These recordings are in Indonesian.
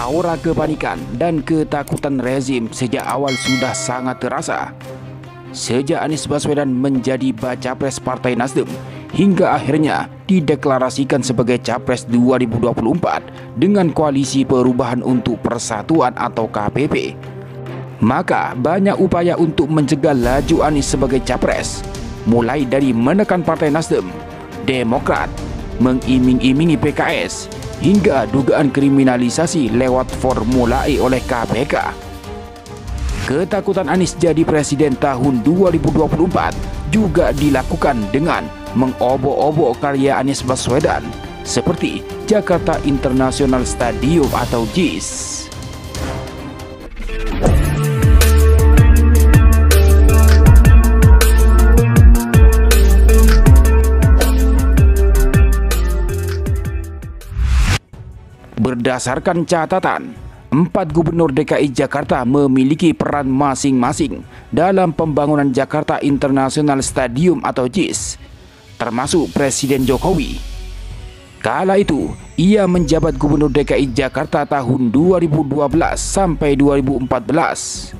Aura kepanikan dan ketakutan rezim sejak awal sudah sangat terasa. Sejak Anies Baswedan menjadi baca pres Partai Nasdem hingga akhirnya dideklarasikan sebagai Capres 2024 dengan Koalisi Perubahan untuk Persatuan atau KPP, maka banyak upaya untuk mencegah laju Anies sebagai Capres, mulai dari menekan Partai Nasdem, Demokrat, mengiming-imingi PKS, hingga dugaan kriminalisasi lewat Formula E oleh KPK. Ketakutan Anies jadi presiden tahun 2024 juga dilakukan dengan mengobok-obok karya Anies Baswedan seperti Jakarta International Stadium atau JIS. Berdasarkan catatan, 4 gubernur DKI Jakarta memiliki peran masing-masing dalam pembangunan Jakarta International Stadium atau JIS, termasuk Presiden Jokowi. Kala itu, ia menjabat Gubernur DKI Jakarta tahun 2012 sampai 2014.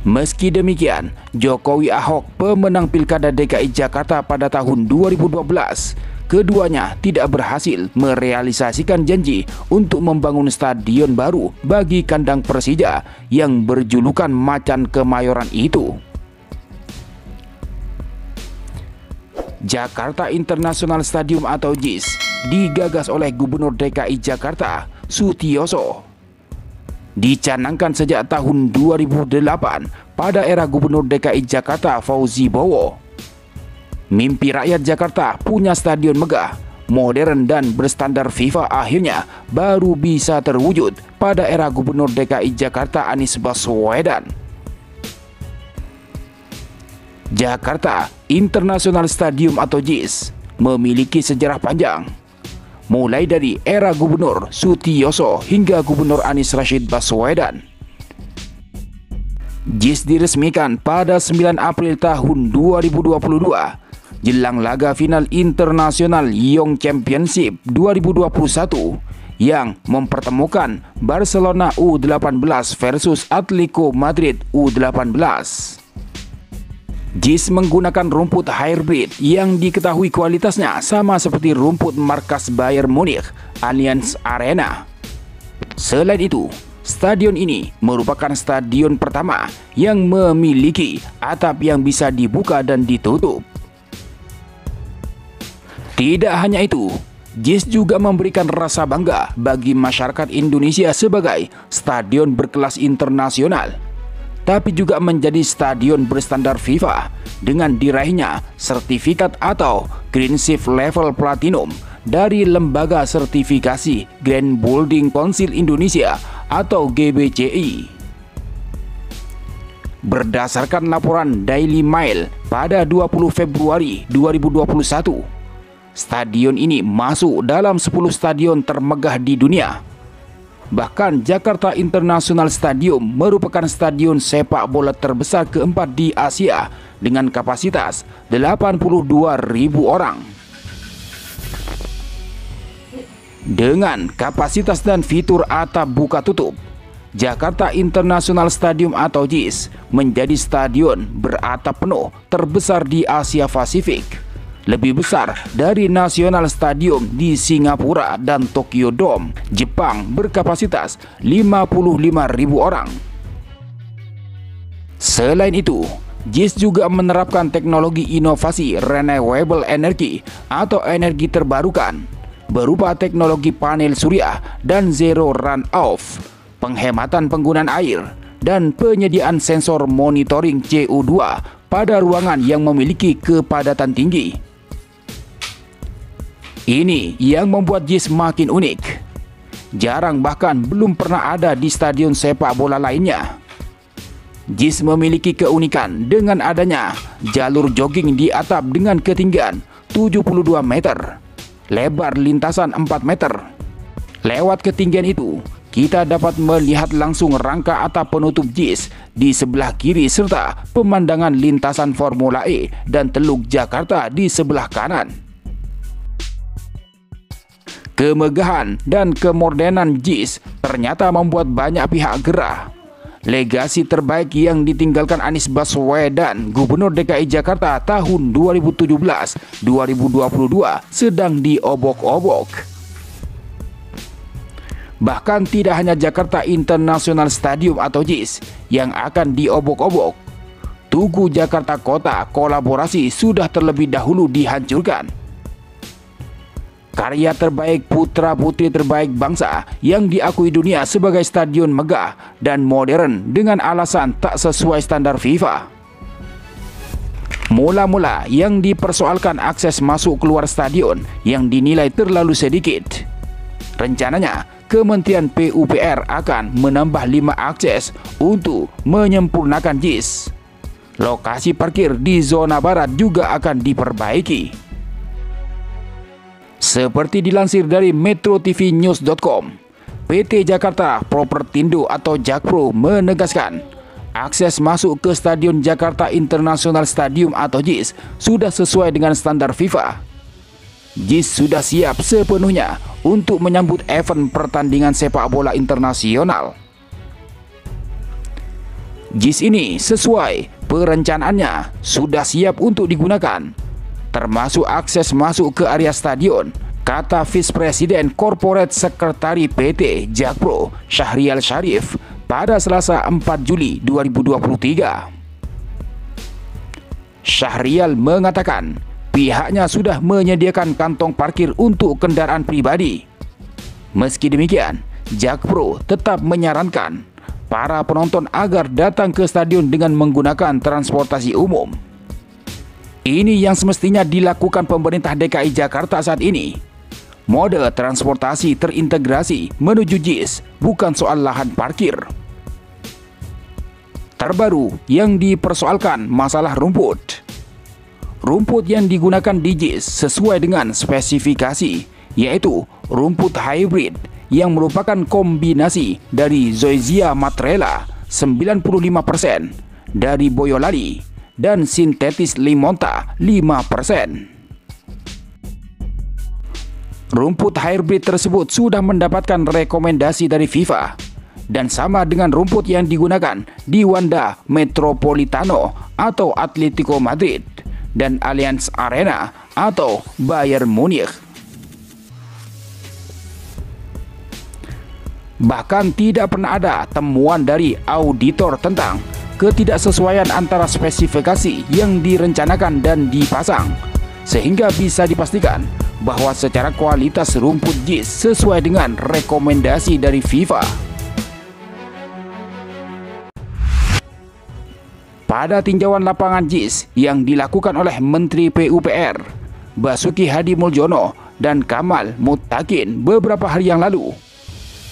Meski demikian, Jokowi Ahok pemenang Pilkada DKI Jakarta pada tahun 2012, keduanya tidak berhasil merealisasikan janji untuk membangun stadion baru bagi kandang Persija yang berjulukan Macan Kemayoran itu. Jakarta International Stadium atau JIS digagas oleh Gubernur DKI Jakarta Sutioso. Dicanangkan sejak tahun 2008 pada era Gubernur DKI Jakarta Fauzi Bowo. Mimpi rakyat Jakarta punya stadion megah, modern dan berstandar FIFA akhirnya baru bisa terwujud pada era Gubernur DKI Jakarta Anies Baswedan. Jakarta International Stadium atau JIS memiliki sejarah panjang, mulai dari era Gubernur Sutioso hingga Gubernur Anies Rashid Baswedan. JIS diresmikan pada 9 April tahun 2022 jelang laga final internasional Young Championship 2021 yang mempertemukan Barcelona U18 versus Atletico Madrid U18. JIS menggunakan rumput hybrid yang diketahui kualitasnya sama seperti rumput markas Bayern Munich, Allianz Arena. Selain itu, stadion ini merupakan stadion pertama yang memiliki atap yang bisa dibuka dan ditutup. Tidak hanya itu, JIS juga memberikan rasa bangga bagi masyarakat Indonesia sebagai stadion berkelas internasional, tapi juga menjadi stadion berstandar FIFA dengan diraihnya sertifikat atau Green Shift Level Platinum dari Lembaga Sertifikasi Green Building Council Indonesia atau GBCI. Berdasarkan laporan Daily Mail pada 20 Februari 2021, stadion ini masuk dalam 10 stadion termegah di dunia. Bahkan Jakarta International Stadium merupakan stadion sepak bola terbesar keempat di Asia dengan kapasitas 82.000 orang. Dengan kapasitas dan fitur atap buka tutup, Jakarta International Stadium atau JIS menjadi stadion beratap penuh terbesar di Asia Pasifik, lebih besar dari National Stadium di Singapura dan Tokyo Dome, Jepang berkapasitas 55.000 orang. Selain itu, JIS juga menerapkan teknologi inovasi renewable energy atau energi terbarukan berupa teknologi panel surya dan zero runoff, penghematan penggunaan air, dan penyediaan sensor monitoring CO2 pada ruangan yang memiliki kepadatan tinggi. Ini yang membuat JIS makin unik. Jarang bahkan belum pernah ada di stadion sepak bola lainnya. JIS memiliki keunikan dengan adanya jalur jogging di atap dengan ketinggian 72 meter, lebar lintasan 4 meter. Lewat ketinggian itu, kita dapat melihat langsung rangka atap penutup JIS di sebelah kiri serta pemandangan lintasan Formula E dan Teluk Jakarta di sebelah kanan. Kemegahan dan kemodernan JIS ternyata membuat banyak pihak gerah. Legasi terbaik yang ditinggalkan Anies Baswedan, Gubernur DKI Jakarta tahun 2017-2022 sedang diobok-obok. Bahkan tidak hanya Jakarta International Stadium atau JIS yang akan diobok-obok. Tugu Jakarta Kota Kolaborasi sudah terlebih dahulu dihancurkan. Karya terbaik putra-putri terbaik bangsa yang diakui dunia sebagai stadion megah dan modern dengan alasan tak sesuai standar FIFA. Mula-mula yang dipersoalkan akses masuk keluar stadion yang dinilai terlalu sedikit. Rencananya, Kementerian PUPR akan menambah 5 akses untuk menyempurnakan JIS. Lokasi parkir di zona barat juga akan diperbaiki. Seperti dilansir dari metrotvnews.com, PT Jakarta Propertindo atau Jakpro menegaskan, akses masuk ke Stadion Jakarta International Stadium atau JIS sudah sesuai dengan standar FIFA. JIS sudah siap sepenuhnya untuk menyambut event pertandingan sepak bola internasional. JIS ini sesuai perencanaannya sudah siap untuk digunakan, termasuk akses masuk ke area stadion, kata Vice Presiden Corporate Secretary PT Jakpro Syahrial Syarif pada Selasa 4 Juli 2023. Syahrial mengatakan pihaknya sudah menyediakan kantong parkir untuk kendaraan pribadi. Meski demikian, Jakpro tetap menyarankan para penonton agar datang ke stadion dengan menggunakan transportasi umum. Ini yang semestinya dilakukan pemerintah DKI Jakarta saat ini. Mode transportasi terintegrasi menuju JIS bukan soal lahan parkir. Terbaru yang dipersoalkan masalah rumput. Rumput yang digunakan di JIS sesuai dengan spesifikasi, yaitu rumput hybrid yang merupakan kombinasi dari Zoysia matrela 95%, dari Boyolali, dan sintetis limonta 5%. Rumput hybrid tersebut sudah mendapatkan rekomendasi dari FIFA dan sama dengan rumput yang digunakan di Wanda Metropolitano atau Atletico Madrid dan Allianz Arena atau Bayern Munich. Bahkan tidak pernah ada temuan dari auditor tentang ketidaksesuaian antara spesifikasi yang direncanakan dan dipasang, sehingga bisa dipastikan bahwa secara kualitas rumput JIS sesuai dengan rekomendasi dari FIFA. Pada tinjauan lapangan JIS yang dilakukan oleh Menteri PUPR Basuki Hadi Muljono dan Kamal Muttaqin beberapa hari yang lalu,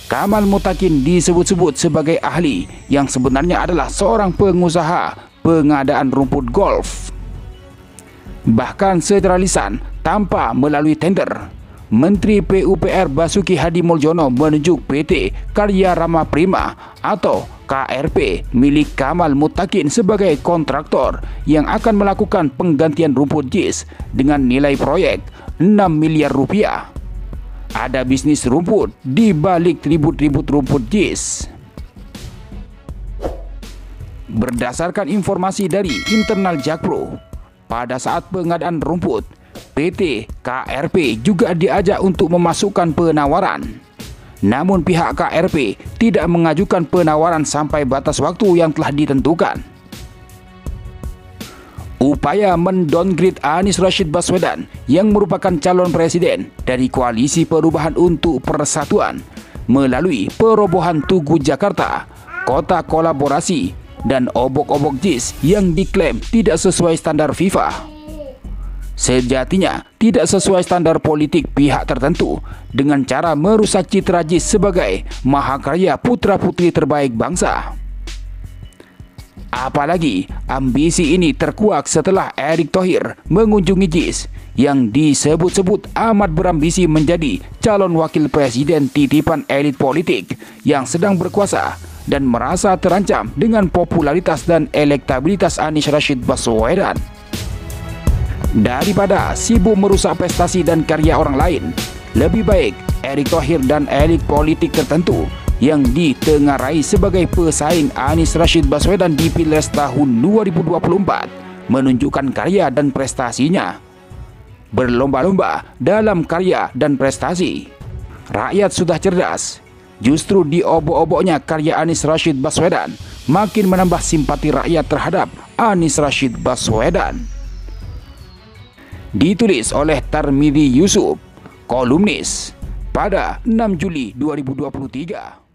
Kamal Muttaqin disebut-sebut sebagai ahli yang sebenarnya adalah seorang pengusaha pengadaan rumput golf. Bahkan secara lisan tanpa melalui tender, Menteri PUPR Basuki Hadi Muljono menunjuk PT Karya Rama Prima atau KRP milik Kamal Muttaqin sebagai kontraktor yang akan melakukan penggantian rumput JIS dengan nilai proyek 6 miliar rupiah. Ada bisnis rumput di balik ribut-ribut rumput JIS. Berdasarkan informasi dari internal Jakpro, pada saat pengadaan rumput, PT KRP juga diajak untuk memasukkan penawaran. Namun pihak KRP tidak mengajukan penawaran sampai batas waktu yang telah ditentukan. Upaya mendowngrade Anies Rashid Baswedan yang merupakan calon presiden dari Koalisi Perubahan untuk Persatuan melalui perobohan Tugu Jakarta, Kota Kolaborasi, dan obok-obok JIS yang diklaim tidak sesuai standar FIFA. Sejatinya tidak sesuai standar politik pihak tertentu dengan cara merusak citra JIS sebagai mahakarya putra-putri terbaik bangsa. Apalagi ambisi ini terkuak setelah Erick Thohir mengunjungi JIS yang disebut-sebut amat berambisi menjadi calon wakil presiden titipan elit politik yang sedang berkuasa dan merasa terancam dengan popularitas dan elektabilitas Anies Rashid Baswedan. Daripada sibuk merusak prestasi dan karya orang lain, Lebih baik Erick Thohir dan elit politik tertentu yang ditengarai sebagai pesaing Anies Rashid Baswedan di Pilpres tahun 2024 menunjukkan karya dan prestasinya. Berlomba-lomba dalam karya dan prestasi. Rakyat sudah cerdas. Justru di obok-oboknya karya Anies Rashid Baswedan makin menambah simpati rakyat terhadap Anies Rashid Baswedan. Ditulis oleh Tarmidhi Yusuf, kolumnis, pada 6 Juli 2023.